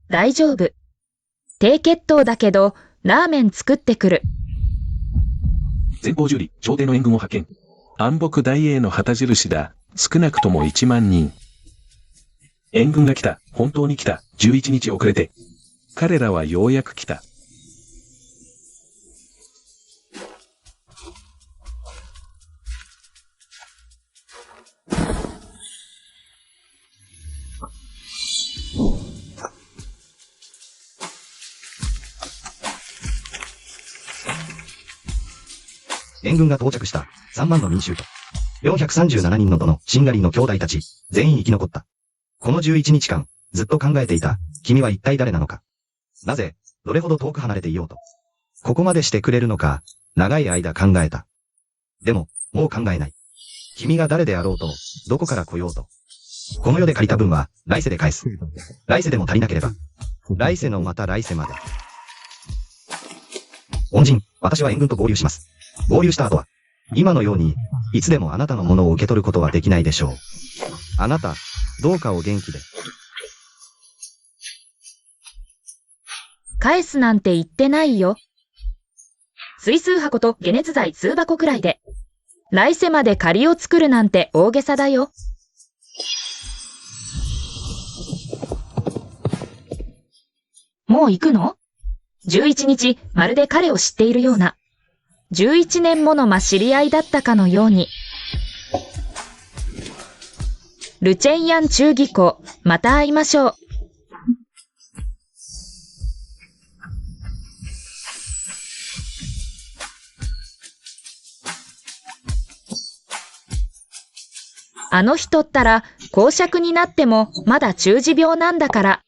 大丈夫。低血糖だけど、ラーメン作ってくる。前方10里、朝廷の援軍を発見。安北大英の旗印だ。少なくとも1万人。援軍が来た。本当に来た。11日遅れて。彼らはようやく来た。援軍が到着した。3万の民衆と。437人のどの、しんがりの兄弟たち、全員生き残った。この11日間、ずっと考えていた。君は一体誰なのか。なぜ、どれほど遠く離れていようと。ここまでしてくれるのか、長い間考えた。でも、もう考えない。君が誰であろうと、どこから来ようと。この世で借りた分は、来世で返す。来世でも足りなければ。来世のまた来世まで。恩人、私は援軍と合流します。合流した後は、今のように、いつでもあなたのものを受け取ることはできないでしょう。あなた、どうかお元気で。返すなんて言ってないよ。水数箱と解熱剤数箱くらいで。来世まで借りを作るなんて大げさだよ。もう行くの ?11 日、まるで彼を知っているような。11年もの知り合いだったかのように。ルチェンヤン中技校、また会いましょう。あの人ったら、公爵になってもまだ中二病なんだから。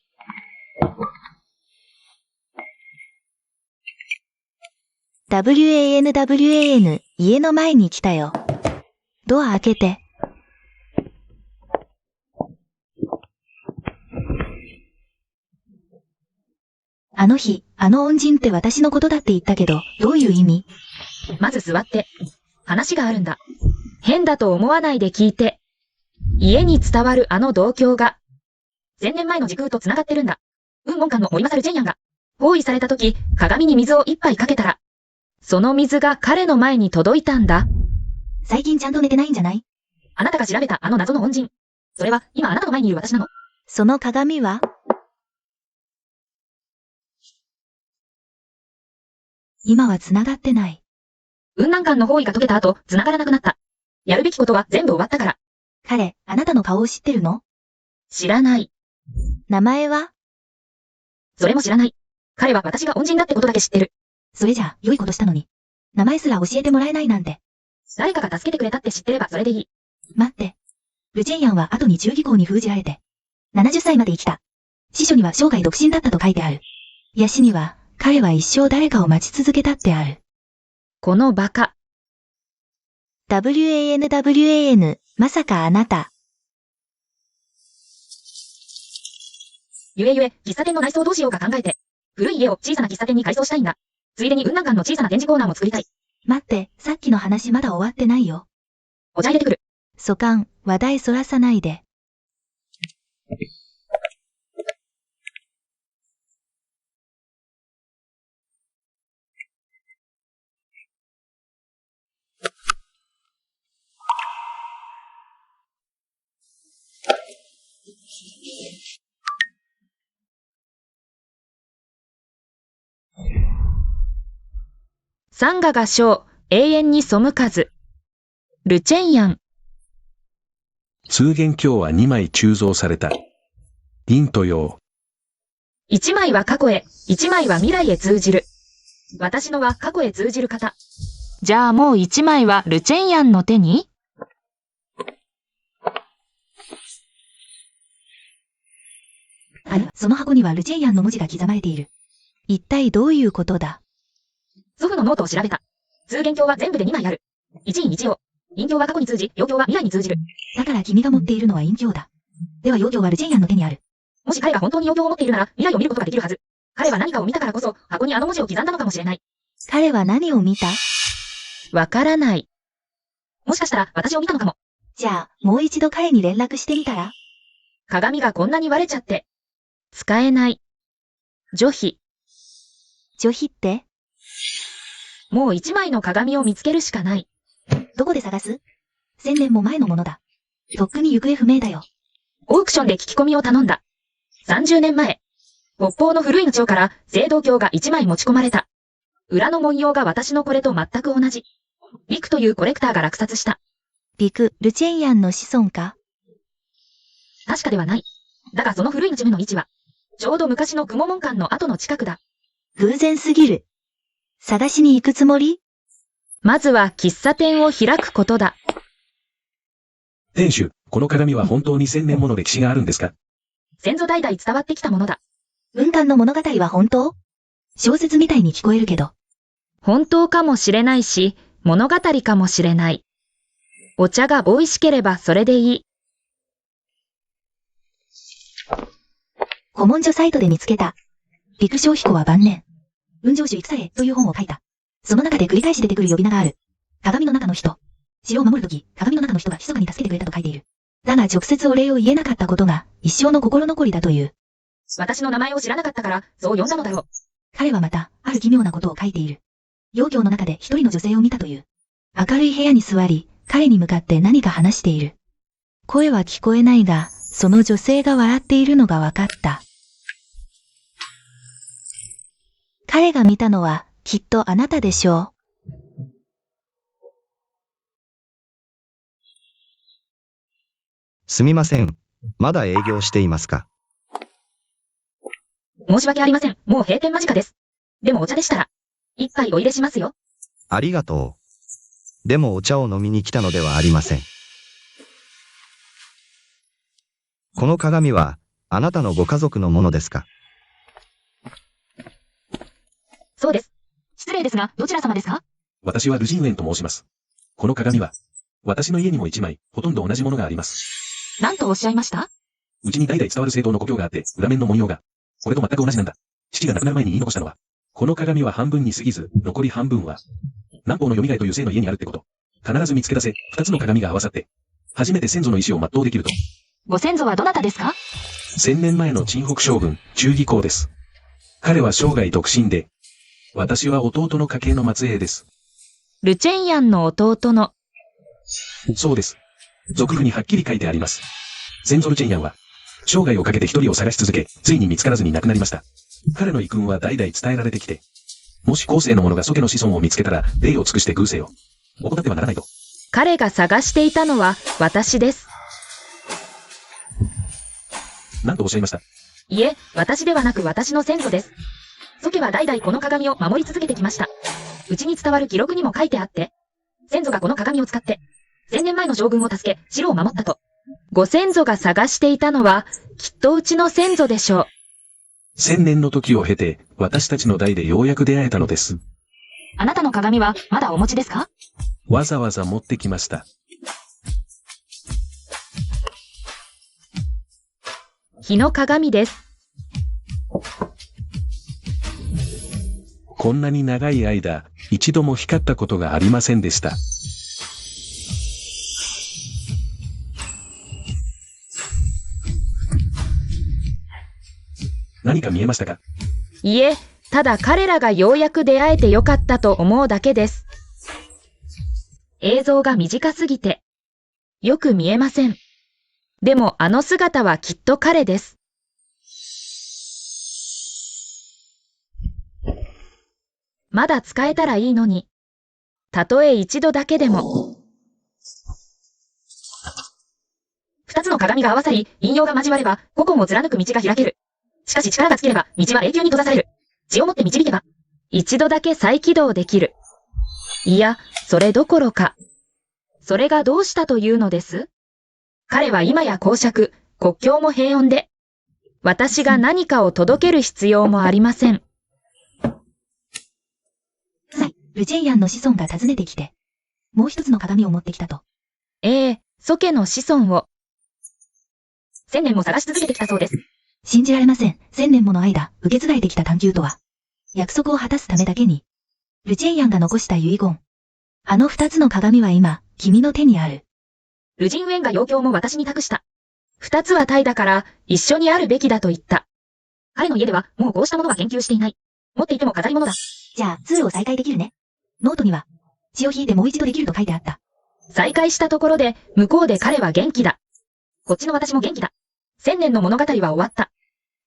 WAN、家の前に来たよ。ドア開けて。あの日、あの恩人って私のことだって言ったけど、どういう意味？まず座って。話があるんだ。変だと思わないで聞いて。家に伝わるあの銅鏡が、1000年前の時空と繋がってるんだ。雲門館の森勝ジェンヤンが、包囲された時、鏡に水を一杯かけたら、その水が彼の前に届いたんだ。最近ちゃんと寝てないんじゃない？あなたが調べたあの謎の恩人。それは、今あなたの前にいる私なの。その鏡は？今は繋がってない。雲南館の包囲が解けた後、繋がらなくなった。やるべきことは全部終わったから。彼、あなたの顔を知ってるの？知らない。名前は？それも知らない。彼は私が恩人だってことだけ知ってる。それじゃ、良いことしたのに。名前すら教えてもらえないなんて。誰かが助けてくれたって知ってればそれでいい。待って。ルチェンヤンは後に中技校に封じられて、70歳まで生きた。司書には生涯独身だったと書いてある。癒しには、彼は一生誰かを待ち続けたってある。このバカ。WAN、まさかあなた。ゆえ、喫茶店の内装どうしようか考えて。古い家を小さな喫茶店に改装したいんだ。ついでに雲南館の小さな展示コーナーも作りたい。待って、さっきの話まだ終わってないよ。お茶入れてくる。蘇官、話題そらさないで。サンガが将、永遠に背かず。ルチェンヤン。通元経は2枚鋳造された。陰と陽。1枚は過去へ、1枚は未来へ通じる。私のは過去へ通じる方。じゃあもう1枚はルチェンヤンの手に？あれ、その箱にはルチェンヤンの文字が刻まれている。一体どういうことだ？祖父のノートを調べた。通元経は全部で2枚ある。一陰一陽。陰経は過去に通じ、陽経は未来に通じる。だから君が持っているのは陰経だ。では陽経はルチェンヤンの手にある。もし彼が本当に陽経を持っているなら、未来を見ることができるはず。彼は何かを見たからこそ、箱にあの文字を刻んだのかもしれない。彼は何を見た？わからない。もしかしたら私を見たのかも。じゃあ、もう一度彼に連絡してみたら？鏡がこんなに割れちゃって。使えない。女妃。女妃って、もう一枚の鏡を見つけるしかない。どこで探す？ 1000 年も前のものだ。とっくに行方不明だよ。オークションで聞き込みを頼んだ。30年前。北方の古い町から青銅鏡が1枚持ち込まれた。裏の文様が私のこれと全く同じ。リクというコレクターが落札した。リク・ルチェンヤンの子孫か？確かではない。だがその古い町の位置は、ちょうど昔の雲門館の跡の近くだ。偶然すぎる。探しに行くつもり？まずは喫茶店を開くことだ。店主、この鏡は本当に1000年もの歴史があるんですか？先祖代々伝わってきたものだ。雲漢の物語は本当？小説みたいに聞こえるけど。本当かもしれないし、物語かもしれない。お茶が美味しければそれでいい。古文書サイトで見つけた。陸将彦は晩年、雲上主戦へという本を書いた。その中で繰り返し出てくる呼び名がある。鏡の中の人。城を守るとき、鏡の中の人が密かに助けてくれたと書いている。だが直接お礼を言えなかったことが一生の心残りだという。私の名前を知らなかったから、そう呼んだのだろう。彼はまた、ある奇妙なことを書いている。妖鏡の中で一人の女性を見たという。明るい部屋に座り、彼に向かって何か話している。声は聞こえないが、その女性が笑っているのが分かった。彼が見たのは、きっとあなたでしょう。すみません。まだ営業していますか？申し訳ありません。もう閉店間近です。でもお茶でしたら、一杯お入れしますよ。ありがとう。でもお茶を飲みに来たのではありません。この鏡は、あなたのご家族のものですか？そうです。失礼ですが、どちら様ですか？私はルジンウェンと申します。この鏡は、私の家にも1枚、ほとんど同じものがあります。何とおっしゃいました？うちに代々伝わる青銅の故郷があって、裏面の文様が、これと全く同じなんだ。父が亡くなる前に言い残したのは、この鏡は半分に過ぎず、残り半分は、南方の蘇という姓の家にあるってこと。必ず見つけ出せ、2つの鏡が合わさって、初めて先祖の意志を全うできると。ご先祖はどなたですか1000年前の陳北将軍、忠義公です。彼は生涯独身で、私は弟の家系の末裔です。ルチェンヤンの弟の。そうです。俗譜にはっきり書いてあります。先祖ルチェンヤンは、生涯をかけて一人を探し続け、ついに見つからずに亡くなりました。彼の遺訓は代々伝えられてきて、もし後世の者が祖家の子孫を見つけたら、礼を尽くして偶世を怠ってはならないと。彼が探していたのは、私です。何とおっしゃいました？いえ、私ではなく私の先祖です。祖家は代々この鏡を守り続けてきました。うちに伝わる記録にも書いてあって、先祖がこの鏡を使って、1000年前の将軍を助け、城を守ったと。ご先祖が探していたのは、きっとうちの先祖でしょう。1000年の時を経て、私たちの代でようやく出会えたのです。あなたの鏡は、まだお持ちですか？わざわざ持ってきました。日の鏡です。こんなに長い間、一度も光ったことがありませんでした。何か見えましたか？いえ、ただ彼らがようやく出会えてよかったと思うだけです。映像が短すぎて、よく見えません。でもあの姿はきっと彼です。まだ使えたらいいのに。たとえ一度だけでも。二つの鏡が合わさり、陰陽が交われば、古今を貫く道が開ける。しかし力が尽きれば、道は永久に閉ざされる。血をもって導けば、一度だけ再起動できる。いや、それどころか。それがどうしたというのです？彼は今や公爵、国境も平穏で、私が何かを届ける必要もありません。ルチェンヤンの子孫が訪ねてきて、もう一つの鏡を持ってきたと。祖家の子孫を。1000年も探し続けてきたそうです。信じられません。1000年もの間、受け継がれてきた探求とは。約束を果たすためだけに。ルチェンヤンが残した遺言。あの二つの鏡は今、君の手にある。ルジンウェンが要求も私に託した。二つはタイだから、一緒にあるべきだと言った。彼の家ではもうこうしたものは研究していない。持っていても飾り物だ。じゃあ、通路を再開できるね。ノートには、血を引いてもう一度できると書いてあった。再開したところで、向こうで彼は元気だ。こっちの私も元気だ。1000年の物語は終わった。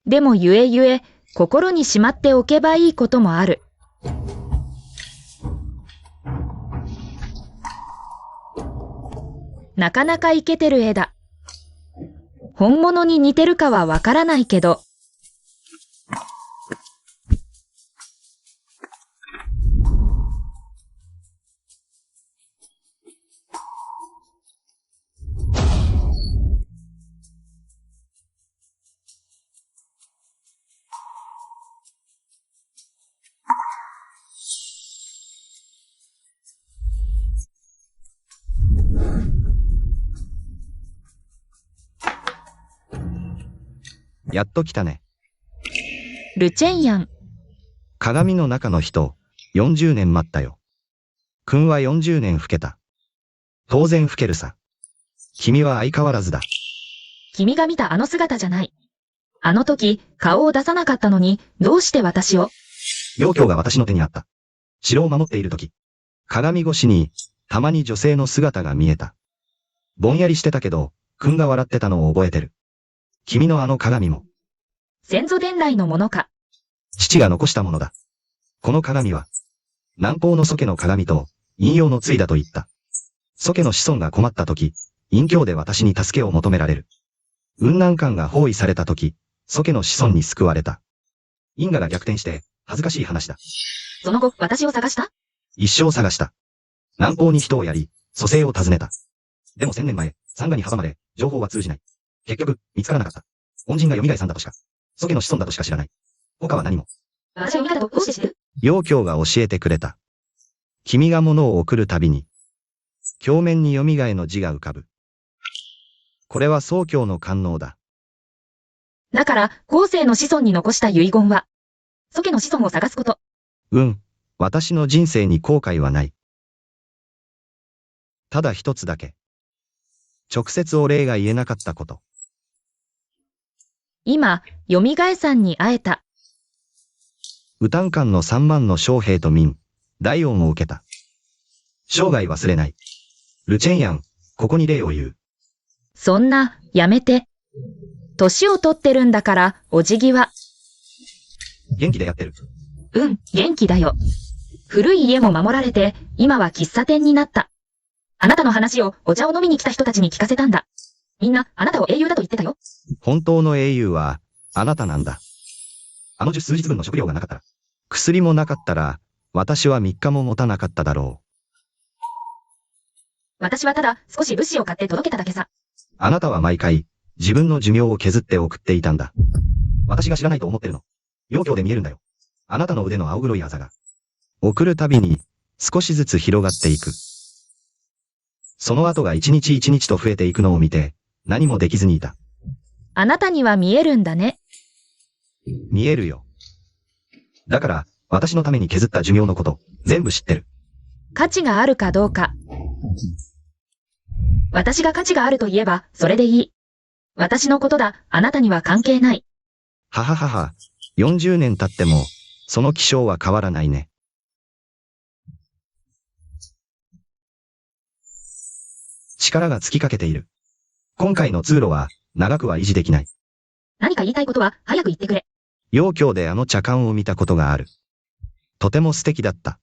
でもゆえゆえ、心にしまっておけばいいこともある。なかなかイケてる絵だ。本物に似てるかはわからないけど。やっと来たね。ルチェンヤン。鏡の中の人、40年待ったよ。君は40年老けた。当然老けるさ。君は相変わらずだ。君が見たあの姿じゃない。あの時、顔を出さなかったのに、どうして私を。妖鏡が私の手にあった。城を守っている時、鏡越しに、たまに女性の姿が見えた。ぼんやりしてたけど、君が笑ってたのを覚えてる。君のあの鏡も。先祖伝来のものか。父が残したものだ。この鏡は、南方の祖家の鏡と、陰陽の対だと言った。祖家の子孫が困った時、陰教で私に助けを求められる。雲南館が包囲された時、祖家の子孫に救われた。因果が逆転して、恥ずかしい話だ。その後、私を探した?一生探した。南方に人をやり、蘇生を訪ねた。でも1000年前、山河に阻まれ、情報は通じない。結局、見つからなかった。恩人が蘇さんだとしか。祖家の子孫だとしか知らない。他は何も。私は蘇だとどうして知る?妖教が教えてくれた。君が物を送るたびに、鏡面に蘇の字が浮かぶ。これは宗教の官能だ。だから、後世の子孫に残した遺言は、祖家の子孫を探すこと。私の人生に後悔はない。ただ一つだけ。直接お礼が言えなかったこと。今、蘇さんに会えた。ウタンカンの3万の将兵と民、大恩を受けた。生涯忘れない。ルチェンヤン、ここに礼を言う。そんな、やめて。年を取ってるんだから、お辞儀は。元気でやってる。元気だよ。古い家も守られて、今は喫茶店になった。あなたの話をお茶を飲みに来た人たちに聞かせたんだ。みんな、あなたを英雄だと言ってたよ。本当の英雄は、あなたなんだ。あの十数日分の食料がなかったら、薬もなかったら、私は3日も持たなかっただろう。私はただ、少し物資を買って届けただけさ。あなたは毎回、自分の寿命を削って送っていたんだ。私が知らないと思ってるの。妖鏡で見えるんだよ。あなたの腕の青黒いあざが。送るたびに、少しずつ広がっていく。その後が一日一日と増えていくのを見て、何もできずにいた。あなたには見えるんだね。見えるよ。だから、私のために削った寿命のこと、全部知ってる。価値があるかどうか。私が価値があると言えば、それでいい。私のことだ、あなたには関係ない。はははは、40年経っても、その気象は変わらないね。力が尽きかけている。今回の通路は、長くは維持できない。何か言いたいことは、早く言ってくれ。妖鏡であの茶館を見たことがある。とても素敵だった。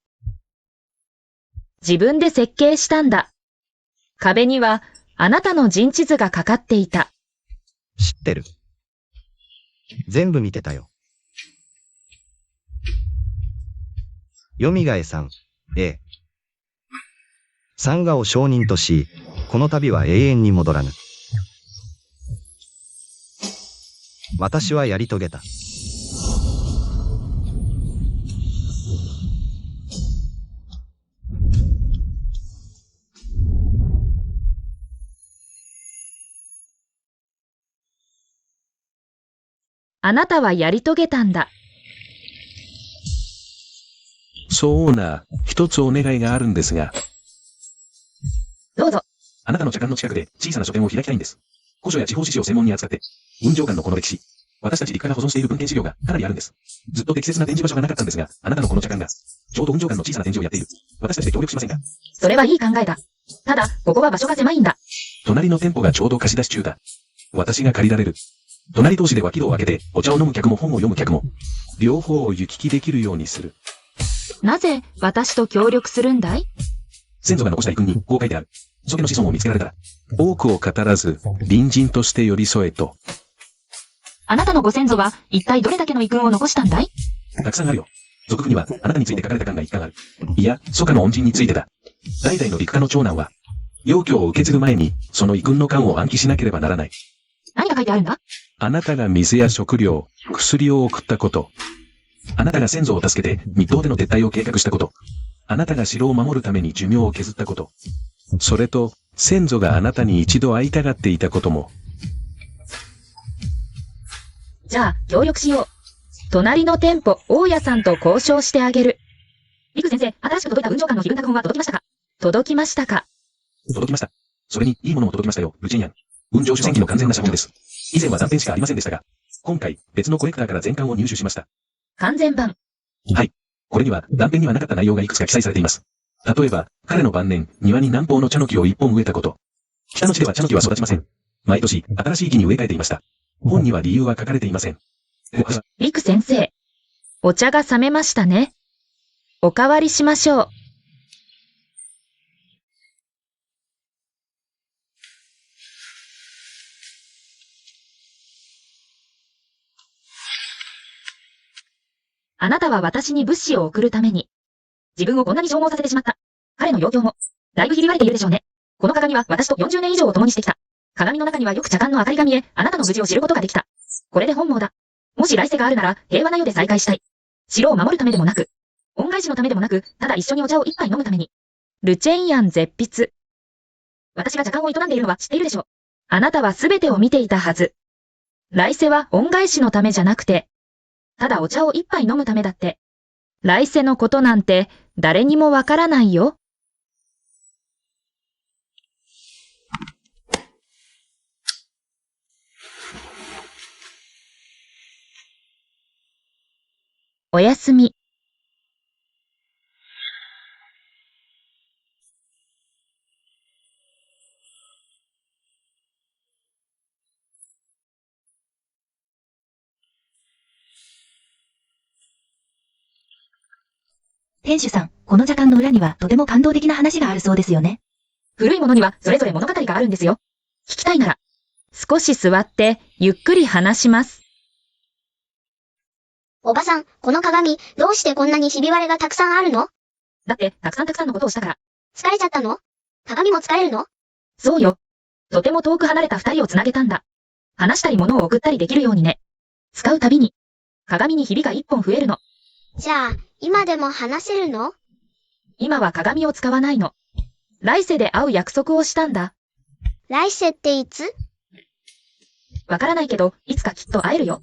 自分で設計したんだ。壁には、あなたの陣地図がかかっていた。知ってる。全部見てたよ。蘇さん、山河を証人とし、この旅は永遠に戻らぬ。私はやり遂げた。あなたはやり遂げたんだ。そうな、一つお願いがあるんですが。どうぞ。あなたの茶館の近くで小さな書店を開きたいんです。古書や地方史史を専門に扱って、雲上館のこの歴史、私たち理科が保存している文献資料がかなりあるんです。ずっと適切な展示場所がなかったんですが、あなたのこの茶館が、ちょうど運上館の小さな展示をやっている。私たちで協力しませんか？それはいい考えだ。ただ、ここは場所が狭いんだ。隣の店舗がちょうど貸し出し中だ。私が借りられる。隣同士で脇戸を開けて、お茶を飲む客も本を読む客も、両方を行き来できるようにする。なぜ、私と協力するんだい？先祖が残した遺訓にこう書いてある。祖家の子孫を見つけられたら、多くを語らず、隣人として寄り添えと。あなたのご先祖は、一体どれだけの遺訓を残したんだい？たくさんあるよ。俗譜には、あなたについて書かれた巻が一巻ある。いや、祖家の恩人についてだ。代々の陸家の長男は、幼居を受け継ぐ前に、その遺訓の巻を暗記しなければならない。何が書いてあるんだ？あなたが水や食料、薬を送ったこと。あなたが先祖を助けて、密島での撤退を計画したこと。あなたが城を守るために寿命を削ったこと。それと、先祖があなたに一度会いたがっていたことも。じゃあ、協力しよう。隣の店舗、大家さんと交渉してあげる。陸先生、新しく届いた運上館の非分託本は届きましたか？届きましたか？届きました。それに、いいものも届きましたよ、ルチェンヤン。運上主戦記の完全な写本です。以前は断片しかありませんでしたが、今回、別のコレクターから全巻を入手しました。完全版。はい。これには断片にはなかった内容がいくつか記載されています。例えば、彼の晩年、庭に南方の茶の木を一本植えたこと。北の地では茶の木は育ちません。毎年、新しい木に植え替えていました。本には理由は書かれていません。陸先生、お茶が冷めましたね。おかわりしましょう。あなたは私に物資を送るために、自分をこんなに消耗させてしまった。彼の要求も、だいぶひび割れているでしょうね。この鏡は私と40年以上を共にしてきた。鏡の中にはよく茶館の明かりが見え、あなたの無事を知ることができた。これで本望だ。もし来世があるなら、平和な世で再会したい。城を守るためでもなく、恩返しのためでもなく、ただ一緒にお茶を一杯飲むために。ルチェンヤン絶筆。私が茶館を営んでいるのは知っているでしょう。あなたは全てを見ていたはず。来世は恩返しのためじゃなくて、ただお茶を一杯飲むためだって。来世のことなんて誰にもわからないよ。おやすみ。店主さん、この茶館の裏にはとても感動的な話があるそうですよね。古いものにはそれぞれ物語があるんですよ。聞きたいなら、少し座ってゆっくり話します。おばさん、この鏡、どうしてこんなにひび割れがたくさんあるの？だって、たくさんのことをしたから。疲れちゃったの？鏡も疲れるの？そうよ。とても遠く離れた二人をつなげたんだ。話したり物を送ったりできるようにね。使うたびに、鏡にひびが一本増えるの。じゃあ、今でも話せるの？今は鏡を使わないの。来世で会う約束をしたんだ。来世っていつ？わからないけど、いつかきっと会えるよ。